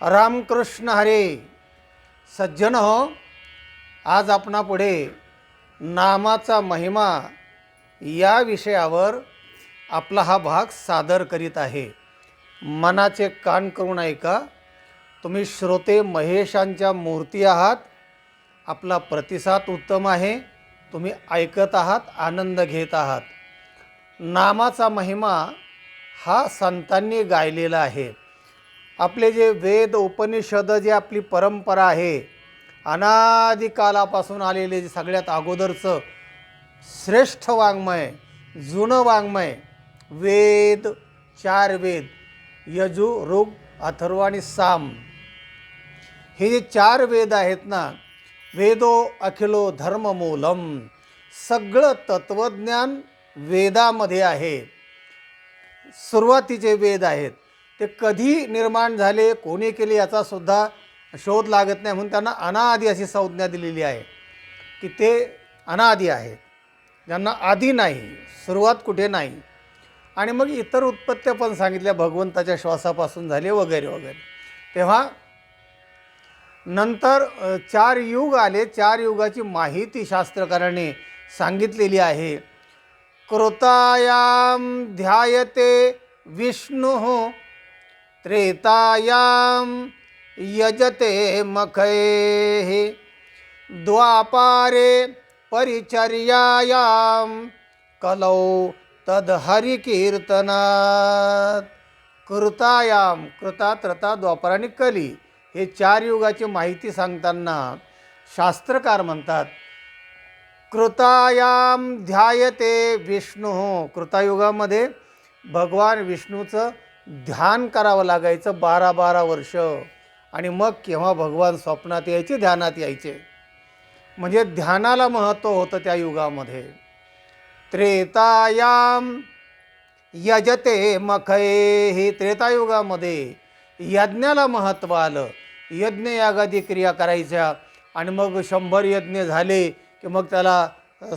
रामकृष्ण हरे. सज्जन हो, आज आपणापुढे नामाचा महिमा या विषयावर आपला हा भाग सादर करीत आहे. मनाचे कान करून ऐका. तुम्ही श्रोते महेशांच्या मूर्ती आहात. आपला प्रतिसाद उत्तम आहे. तुम्ही ऐकत आहात, आनंद घेत आहात. नामाचा महिमा हा संतांनी गायलेला आहे. आपले जे वेद उपनिषद, जे आपली परंपरा आहे, अनादी कालापासून आलेले जे सगळ्यात अगोदरचं श्रेष्ठ वाङ्मय, जुनं वाङ्मय, वेद, 4 वेद, यजु, ऋग, अथर्व आणि साम, हे जे 4 वेद आहेत ना, वेदो अखिलो धर्ममूलम, सगळं तत्त्वज्ञान वेदामध्ये आहे. सुरुवातीचे वेद आहेत. ते कधी निर्माण झाले, कोणी केले याचा सुद्धा शोध लागत नाही, म्हणून त्यांना अनादी अशी संज्ञा दिलेली आहे की ते अनादी आहेत, ज्यांना आदी नाही, सुरुवात कुठे नाही. आणि मग इतर उत्पत्त्या पण सांगितल्या, भगवंताच्या श्वासापासून झाले वगैरे वगैरे. तेव्हा नंतर 4 युग आले. 4 युगाची माहिती शास्त्रकारांनी सांगितलेली आहे. कृतायाम ध्यायते विष्णु, त्रेतायाम यजते मखैः, द्वापारे परिचर्यायाम कलौ तद्हरिकीर्तनात्. कृतायाम, कृता, त्रता, द्वापर आणि कली, हे 4 युगाची माहिती सांगताना शास्त्रकार म्हणतात, कृतायाम ध्यायते विष्णु. कृतायुगामध्ये भगवान विष्णूचं ध्यान करावं लागायचं 12-12 वर्ष, आणि मग केव्हा भगवान स्वप्नात यायचे, ध्यानात यायचे. म्हणजे ध्यानाला महत्त्व होतं त्या युगामध्ये. त्रेतायाम यजते मखैः, त्रेतायुगामध्ये यज्ञाला महत्त्व आलं. यज्ञ यागादी क्रिया करायच्या, आणि मग 100 यज्ञ झाले की मग त्याला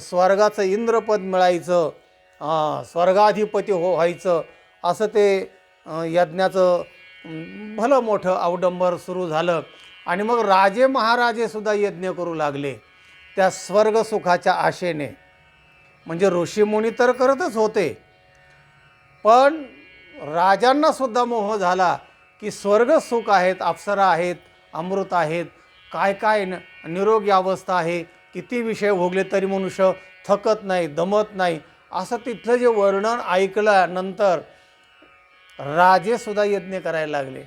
स्वर्गाचं इंद्रपद मिळायचं, स्वर्गाधिपती व्हायचं. असं ते यज्ञाचं भलं मोठं अवडंबर सुरू झालं. आणि मग राजे महाराजेसुद्धा यज्ञ करू लागले त्या स्वर्गसुखाच्या आशेने. म्हणजे ऋषीमुनी तर करतच होते, पण राजांनासुद्धा मोह झाला की स्वर्गसुख आहेत, अप्सरा आहेत, अमृत आहेत, काय काय निरोगी अवस्था आहे, किती विषय भोगले तरी मनुष्य थकत नाही, दमत नाही. असं तिथलं जे वर्णन ऐकल्यानंतर राजेसुद्धा यज्ञ करायला लागले.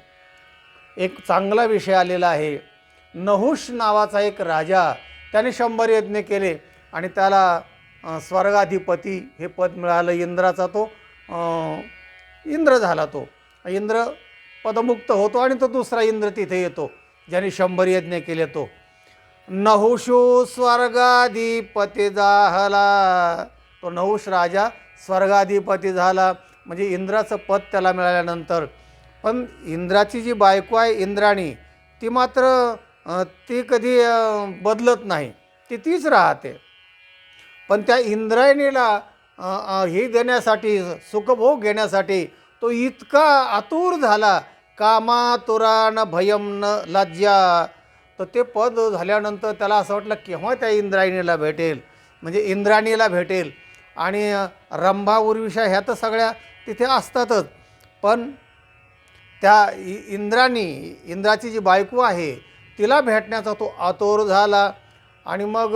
एक चांगला विषय आलेला आहे. नहुष नावाचा एक राजा, त्याने 100 यज्ञ केले आणि त्याला स्वर्गाधिपती हे पद मिळालं. इंद्राचा तो इंद्र झाला. तो इंद्र पदमुक्त होतो आणि तो दुसरा इंद्र तिथे येतो ज्याने 100 यज्ञ केले. तो नहुषो स्वर्गाधिपती झाला. तो नहुष राजा स्वर्गाधिपती झाला. म्हणजे इंद्राचं पद त्याला मिळाल्यानंतर, पण इंद्राची जी बायको आहे इंद्राणी, ती मात्र ती कधी बदलत नाही, ती तीच राहते. पण त्या इंद्रायणीला हे देण्यासाठी, सुखभोग घेण्यासाठी तो इतका आतुर झाला, कामातुरान भयम न लज्जा. तर ते पद झाल्यानंतर त्याला असं वाटलं केव्हा त्या इंद्रायणीला भेटेल, म्हणजे इंद्राणीला भेटेल. आणि रंभा, उर्विशा ह्या तर सगळ्या तिथे असतातच, पण त्या इंद्राची जी बायको आहे तिला भेटण्याचा तो आतुर झाला. आणि मग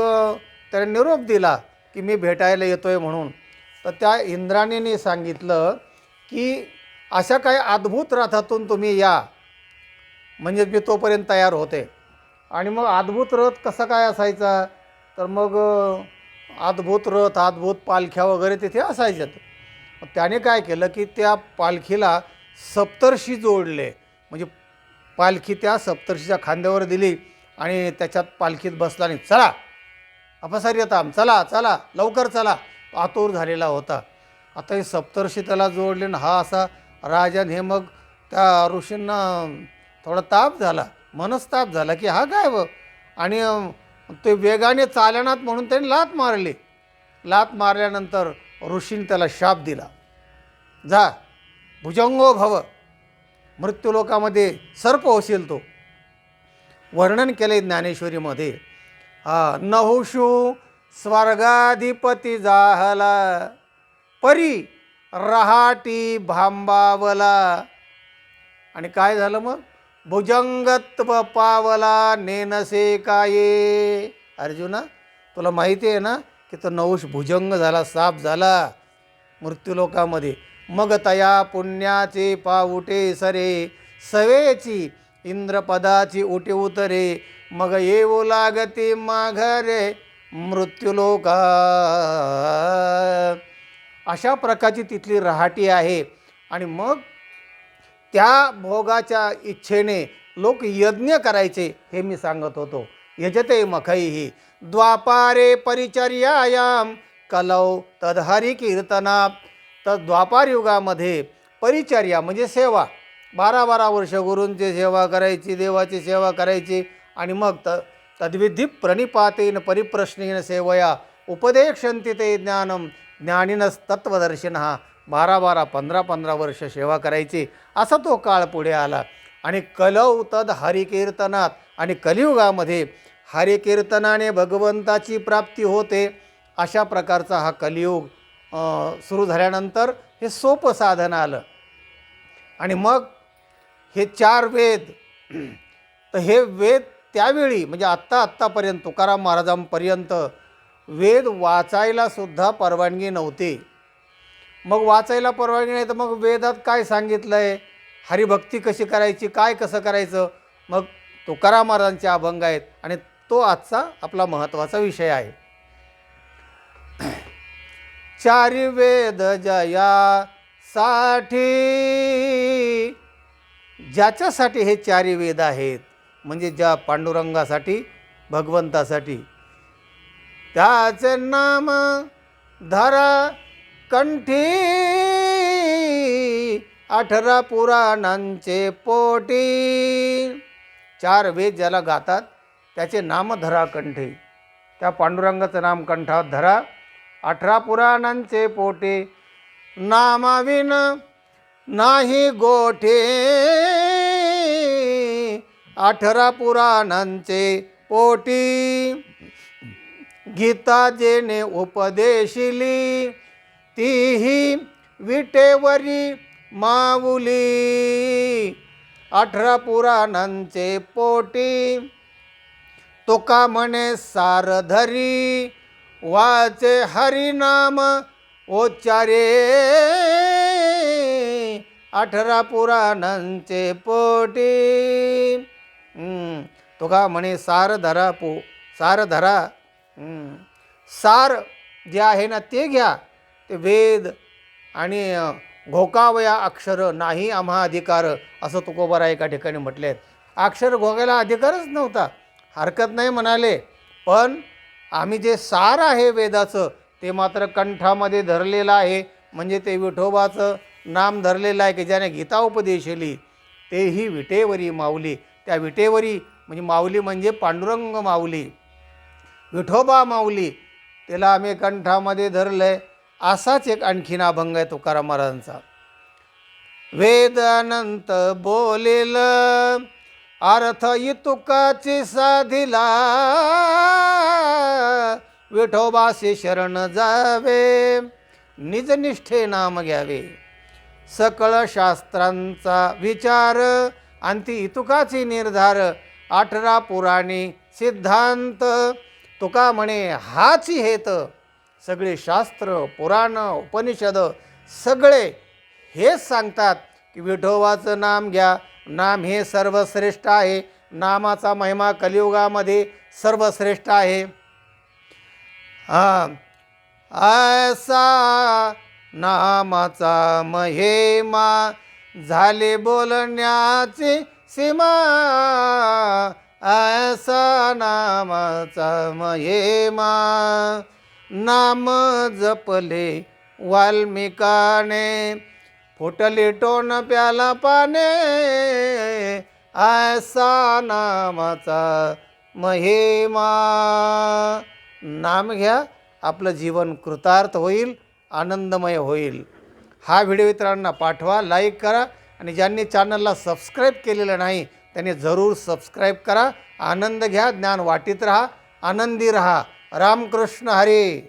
त्याने निरोप दिला की मी भेटायला येतोय म्हणून. तर त्या इंद्राणीने सांगितलं की अशा काही अद्भुत रथातून तुम्ही या, म्हणजे मी तोपर्यंत तयार होते. आणि मग अद्भुत रथ कसा काय असायचा, तर मग अद्भुत रथ, अद्भुत पालख्या वगैरे तिथे असायच्यात. त्याने काय केलं की त्या पालखीला सप्तर्षी जोडले. म्हणजे पालखी त्या सप्तर्षीच्या खांद्यावर दिली आणि त्याच्यात पालखीत बसला आणि चला अपसर्यताम, चला चला लवकर चला. आतुर झालेला होता. आता हे सप्तर्षी त्याला जोडले ना, हा असा राजन. हे मग त्या ऋषींना थोडा ताप झाला, मनस्ताप झाला की हा काय आणि ते वेगाने चालनात म्हणून त्याने लात मारली. लात मारल्यानंतर ऋषीने त्याला शाप दिला, जा भुजंगो भव. मृत्यूलोकामध्ये सर्प होशील तो. वर्णन केले ज्ञानेश्वरीमध्ये. नहुषु स्वर्गाधिपती जाहला, परी रहाटी भांबावला. आणि काय झालं मग? भुजंगत्व पावला नेनसे काये. अर्जुना, तुला माहिती आहे ना की तो नहुष भुजंग झाला, साप झाला मृत्यूलोकामध्ये. मग तया पुण्याचे पाऊटे सरे, सवेची इंद्रपदाची उटे उतरे. मग येऊ लागते माघारे मृत्यूलोका. अशा प्रकारची तिथली रहाटी आहे. आणि मग त्या भोगाच्या इच्छेने लोक यज्ञ करायचे, हे मी सांगत होतो. यजते मखैहि द्वापारे परिचर्यायाम कलौ तदहरी कीर्तना. तर द्वापार युगामध्ये परिचर्या म्हणजे सेवा, 12-12 वर्ष गुरूंची सेवा करायची, देवाची सेवा करायची. आणि मग तद्विधी प्रणिपातेन परिप्रश्नेन सेवया उपदेक्षन्ति ते ज्ञानम ज्ञानिनस्तत्वदर्शिनः. 12-12, 15-15 वर्ष सेवा करायची. असा तो काळ पुढे आला. आणि कलौ तद हरिकीर्तनात. आणि कलियुगामध्ये हरिकीर्तनाने भगवंताची प्राप्ती होते. अशा प्रकारचा हा कलियुग सुरू झाल्यानंतर हे सोपं साधन आलं. आणि मग हे 4 वेद, तर हे वेद त्यावेळी म्हणजे आत्तापर्यंत तुकाराम महाराजांपर्यंत वेद वाचायला सुद्धा परवानगी नव्हती. मग वाचायला परवानगी नाही तर मग वेदात काय सांगितलं आहे, हरिभक्ती कशी करायची, काय कसं करायचं, मग तुकाराम महाराजांचे अभंग आहेत. आणि तो आजचा आपला महत्त्वाचा विषय आहे. 4 वेद जयासाठी, ज्याच्यासाठी हे 4 वेद आहेत म्हणजे ज्या पांडुरंगासाठी, भगवंतासाठी, त्याचे नाम धरा कंठी. 18 पुराणांचे पोटी. 4 वेद ज्याला गातात त्याचे नाम धरा कंठी. त्या पांडुरंगाचं नाम कंठात धरा. 18 पुराणांचे पोटे. नामाविन नाही गोठे. 18 पुराणांचे पोटी. गीता जेने उपदेशिली, तीही विटेवरी माऊली. 18 पुराणांचे पोटी. तुका म्हणे सारधरी, वाचे हरिनाम उच्चारे. 18 पुराणांचे पोटी. तुका म्हणे सार धरा, सार धरा. सार जे आहे ना ते घ्या. ते वेद आणि घोकावया अक्षर नाही आम्हा अधिकार, असं तुकोबारा एका ठिकाणी म्हटले आहेत. अक्षर घोकायला अधिकारच नव्हता, हरकत नाही म्हणाले, पण आम्ही जे सार आहे वेदाचं ते मात्र कंठामध्ये धरलेलं आहे. म्हणजे ते विठोबाचं नाम धरलेलं आहे की ज्याने गीता उपदेशिली, तेही विटेवरी माऊली. त्या विटेवरी म्हणजे माऊली म्हणजे पांडुरंग माऊली, विठोबा माऊली, त्याला आम्ही कंठामध्ये धरलं आहे. असाच एक आणखीन अभंग आहे तुकाराम महाराजांचा. वेद अनंत बोलेल, अर्थ इतुकाची साधिला. विठोबाशी शरण जावे, निजनिष्ठे नाम घ्यावे. सकळ शास्त्रांचा विचार, अंती इतुकाची निर्धार. 18 पुराणी सिद्धांत. तुका म्हणे हाची हेत. सगळे शास्त्र, पुराण, उपनिषद सगळे हेच सांगतात की विठोबाचं नाम घ्या. नाम हे सर्वश्रेष्ठ आहे. नामाचा महिमा कलियुगामध्ये सर्वश्रेष्ठ आहे. ऐसा नामाचा महिमा, झाले बोलण्याची सीमा. ऐसा नामाचा महिमा, नाम जपले वाल्मिकाने. फुटले टोन प्याला पाने. ऐसा नामाचा महिमा. नाम घ्या, आपलं जीवन कृतार्थ होईल, आनंदमय होईल. हा व्हिडिओ इतरांना पाठवा, लाईक करा आणि ज्यांनी चॅनलला सबस्क्राईब केलेलं नाही त्यांनी जरूर सबस्क्राईब करा. आनंद घ्या, ज्ञान वाटीत राहा, आनंदी राहा. रामकृष्ण हरी.